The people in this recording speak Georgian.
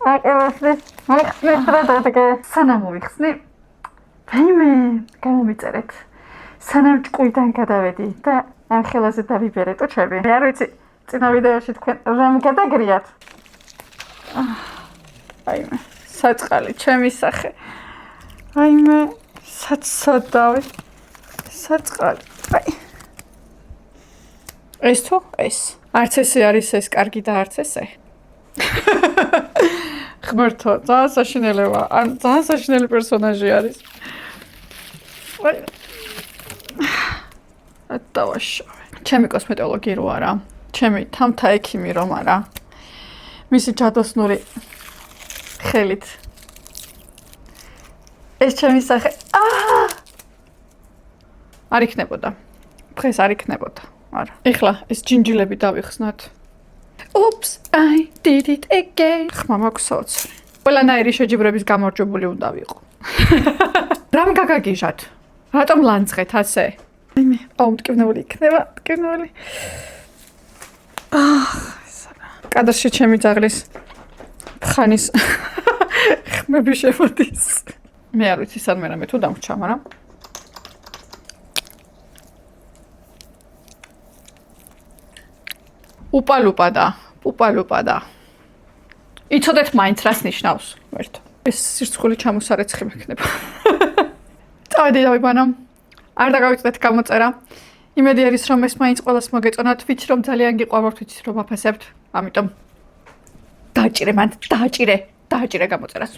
აკელასი მიხსნით რა დადგა სანამ მოვიხსნი ვაიმე გამომიწერეთ სანამ ჭკუიდან გადავედი და ამ ხელაზე დავიბერე ტუჩები მე არ ვიცი წინა ვიდეოში თქვენ რამ გადაგრიათ აიმე საწყალი ჩემი სახე აიმე საცოდავი საწყალი აი ეს თუ ეს არც ესე არის ეს კარგი და არც ესე ღმერთო ძალიან საშინელება ან ძალიან საშინელი პერსონაჟი არის აი დავაშავე ჩემი კოსმეტოლოგი რო არა ჩემი თამთა ექიმი რომ არა მისი ჯადოსნური ხელით ეს ჩემი სახე არ იქნებოდა დღეს არ იქნებოდა არა ეხლა ეს ჯინჯილები დავიხსნათ Oops I did it again ხმა მაქვს საოცარი ყველანაირი შეჯიბრების გამარჯვებული უნდა ვიყო რამ გაგაგიჟათ რატომ ლანძღეთ ასე აიმე მტკივნეული იქნება მტკივნეული კადრში ჩემი ძაღლის ხანის ხმები შემოდის მე არ ვიცი სად მე თუ დამრჩა მაგრამ უპალუპადა იცოდეთ მაინც რას ნიშნავს ვერთო ეს სირცხული ჩამოსარეცხი მექნება წავედი დავიბანო არ დაგავიწყდეთ გამოწერა იმედი არის რომ ეს მაინც ყველას მოგეწონათ ვიცი რომ ძალიან გიყვართ ვიცი რომ აფასებთ ამიტომ დააჭირე მან დააჭირე გამოწერას